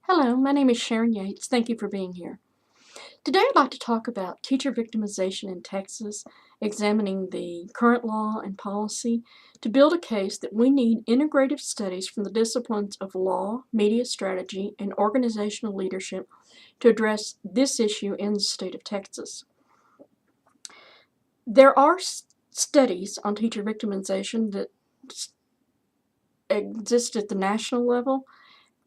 Hello, my name is Sharon Yeates. Thank you for being here. Today I'd like to talk about teacher victimization in Texas, examining the current law and policy to build a case that we need integrative studies from the disciplines of law, media strategy, and organizational leadership to address this issue in the state of Texas. There are studies on teacher victimization that exist at the national level,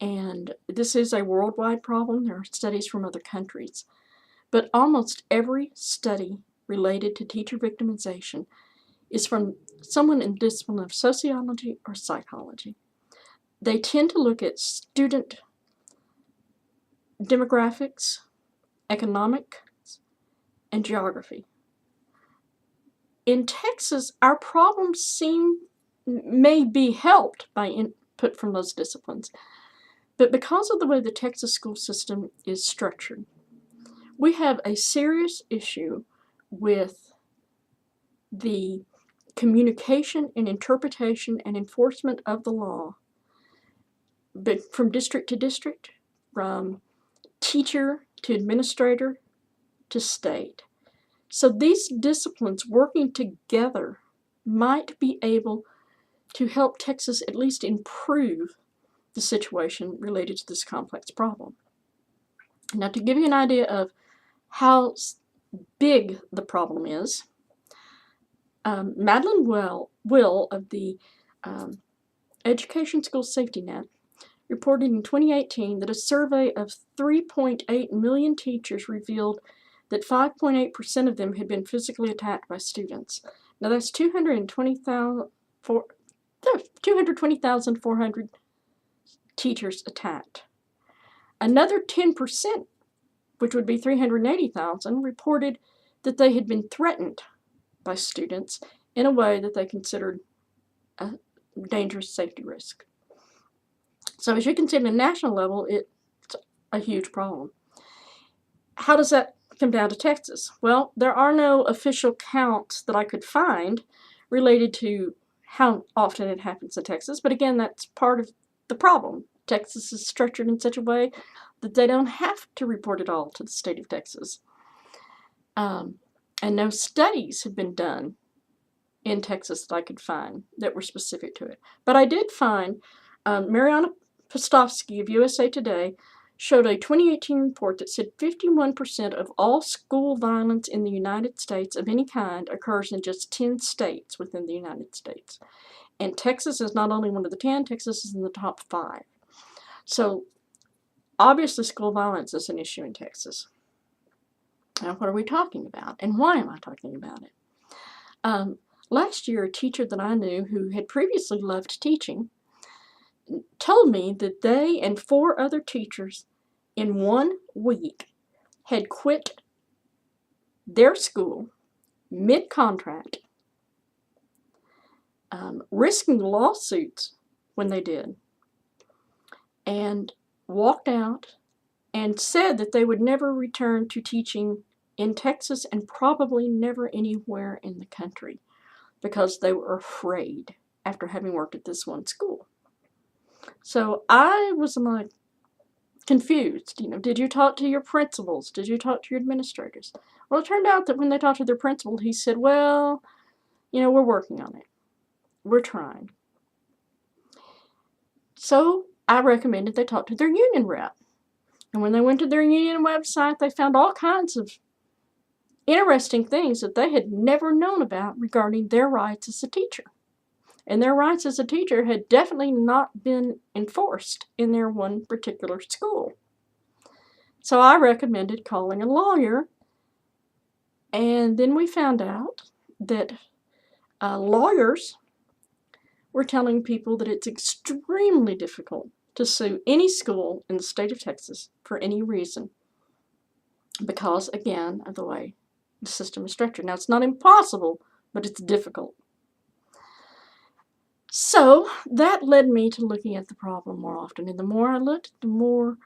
and this is a worldwide problem. There are studies from other countries. But almost every study related to teacher victimization is from someone in the discipline of sociology or psychology. They tend to look at student demographics, economics, and geography. In Texas, our problems may be helped by input from those disciplines, but because of the way the Texas school system is structured, we have a serious issue with the communication and interpretation and enforcement of the law, but from district to district, from teacher to administrator to state. So these disciplines working together might be able to help Texas at least improve the situation related to this complex problem. Now, to give you an idea of how big the problem is, Madeline Will of the Education School Safety Net reported in 2018 that a survey of 3.8 million teachers revealed that 5.8% of them had been physically attacked by students. Now that's 220,400 teachers attacked. Another 10%, which would be 380,000, reported that they had been threatened by students in a way that they considered a dangerous safety risk. So as you can see, at a national level, it's a huge problem. How does that come down to Texas? Well, there are no official counts that I could find related to how often it happens in Texas, but again, that's part of the problem. Texas is structured in such a way that they don't have to report it all to the state of Texas. And no studies have been done in Texas that I could find that were specific to it. But I did find Mariana Postovsky of USA Today showed a 2018 report that said 51% of all school violence in the United States of any kind occurs in just 10 states within the United States. And Texas is not only one of the 10, Texas is in the top 5. So obviously school violence is an issue in Texas. Now, what are we talking about, and why am I talking about it? Last year, a teacher that I knew who had previously loved teaching told me that they and 4 other teachers in 1 week had quit their school mid-contract, risking lawsuits when they did, and walked out and said that they would never return to teaching in Texas and probably never anywhere in the country because they were afraid after having worked at this one school. So I was like confused. Did you talk to your principals? Did you talk to your administrators? Well, it turned out that when they talked to their principal, he said, well, we're working on it. We're trying. So I recommended they talk to their union rep. And when they went to their union website, they found all kinds of interesting things that they had never known about regarding their rights as a teacher. And their rights as a teacher had definitely not been enforced in their one particular school. So I recommended calling a lawyer, and then we found out that lawyers were telling people that it's extremely difficult to sue any school in the state of Texas for any reason because, again, of the way the system is structured. Now, it's not impossible, but it's difficult. So that led me to looking at the problem more often, and the more I looked, the more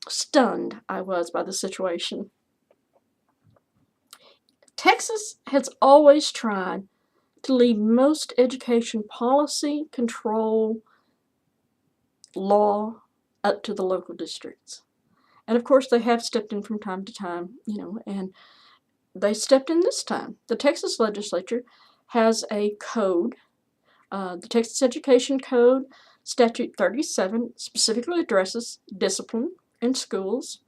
stunned I was by the situation. Texas has always tried to leave most education policy, control, law up to the local districts. And of course, they have stepped in from time to time, and they stepped in this time. The Texas legislature has a code, the Texas Education Code, Statute 37, specifically addresses discipline in schools.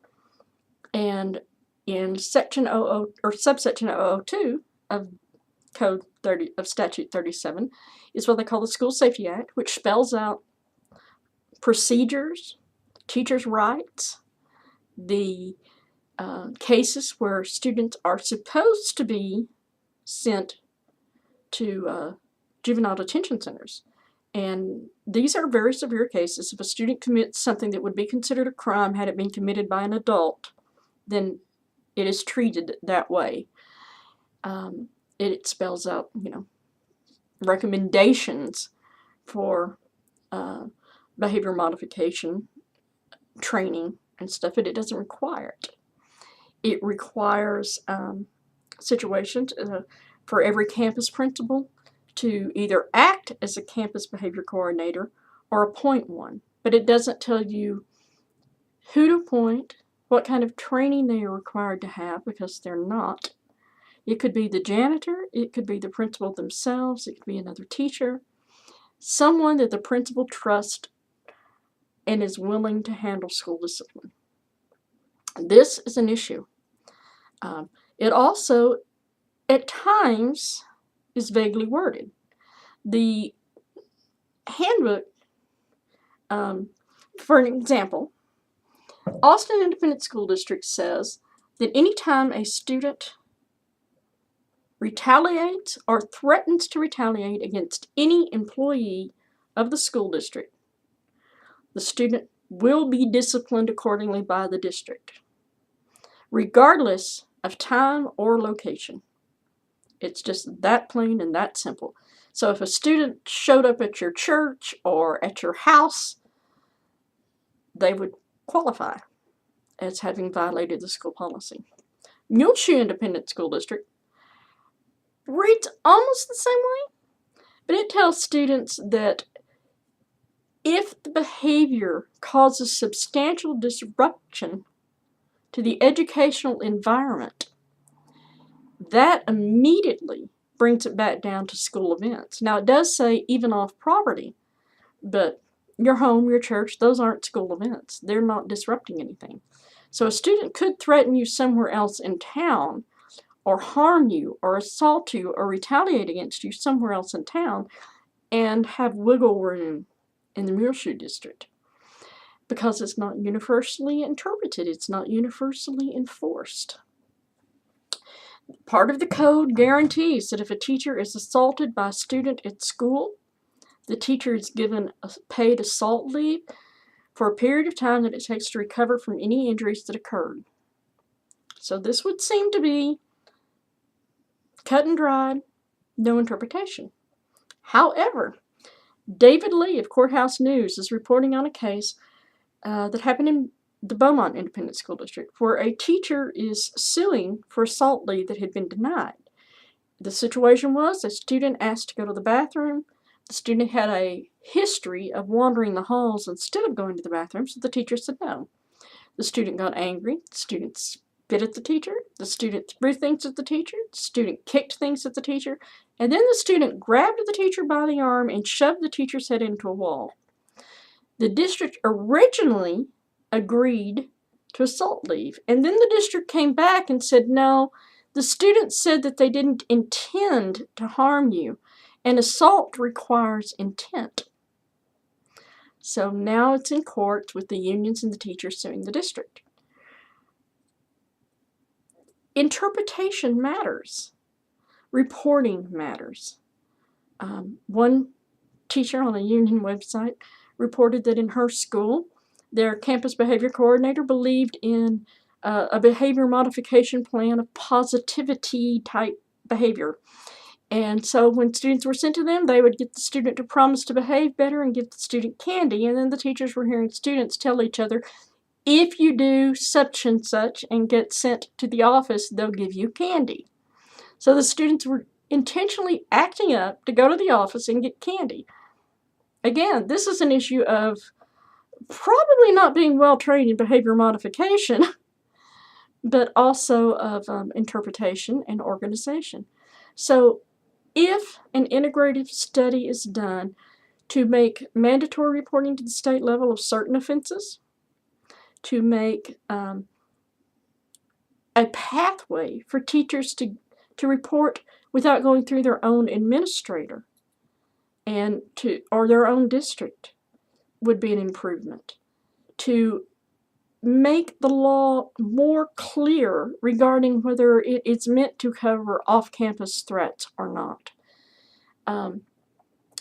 And in section 00 or subsection 002 of Code 30 of Statute 37 is what they call the School Safety Act, which spells out procedures, teachers' rights, the cases where students are supposed to be sent to juvenile detention centers. And these are very severe cases. If a student commits something that would be considered a crime had it been committed by an adult, then it is treated that way. It spells out, recommendations for behavior modification training and stuff, but it doesn't require it. It requires situations for every campus principal to either act as a campus behavior coordinator or appoint one. But it doesn't tell you who to appoint, what kind of training they are required to have, because they're not. It could be the janitor, it could be the principal themselves, it could be another teacher, someone that the principal trusts and is willing to handle school discipline. This is an issue. It also, at times, is vaguely worded. The handbook, for an example, Austin Independent School District says that anytime a student retaliates or threatens to retaliate against any employee of the school district, the student will be disciplined accordingly by the district, regardless of time or location. It's just that plain and that simple. So if a student showed up at your church or at your house, they would qualify as having violated the school policy. Muleshoe Independent School District reads almost the same way, but it tells students that if the behavior causes substantial disruption to the educational environment, that immediately brings it back down to school events. Now, it does say even off property, but your home, your church, those aren't school events. They're not disrupting anything. So a student could threaten you somewhere else in town, or harm you, or assault you, or retaliate against you somewhere else in town, and have wiggle room in the Muleshoe District, because it's not universally interpreted, it's not universally enforced. Part of the code guarantees that if a teacher is assaulted by a student at school, the teacher is given a paid assault leave for a period of time that it takes to recover from any injuries that occurred. So this would seem to be cut and dried, no interpretation. However, David Lee of Courthouse News is reporting on a case that happened in the Beaumont Independent School District, where a teacher is suing for assault leave that had been denied. The situation was a student asked to go to the bathroom. The student had a history of wandering the halls instead of going to the bathroom, so the teacher said no. The student got angry. The student spit at the teacher. The student threw things at the teacher. The student kicked things at the teacher. And then the student grabbed the teacher by the arm and shoved the teacher's head into a wall. The district originally agreed to assault leave, and then the district came back and said, no, the student said that they didn't intend to harm you, and assault requires intent. So now it's in court with the unions and the teachers suing the district. Interpretation matters. Reporting matters. One teacher on a union website reported that in her school, their campus behavior coordinator believed in a behavior modification plan of positivity type behavior. And so when students were sent to them, they would get the student to promise to behave better and give the student candy. And then the teachers were hearing students tell each other, if you do such and such and get sent to the office, they'll give you candy. So the students were intentionally acting up to go to the office and get candy. Again, this is an issue of probably not being well trained in behavior modification, but also of interpretation and organization. So if an integrative study is done to make mandatory reporting to the state level of certain offenses, to make a pathway for teachers to report without going through their own administrator or their own district would be an improvement. To make the law more clear regarding whether it is meant to cover off-campus threats or not.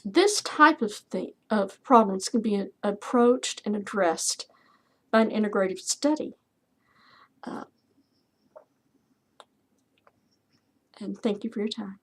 This type of problems can be approached and addressed by an integrative study. And thank you for your time.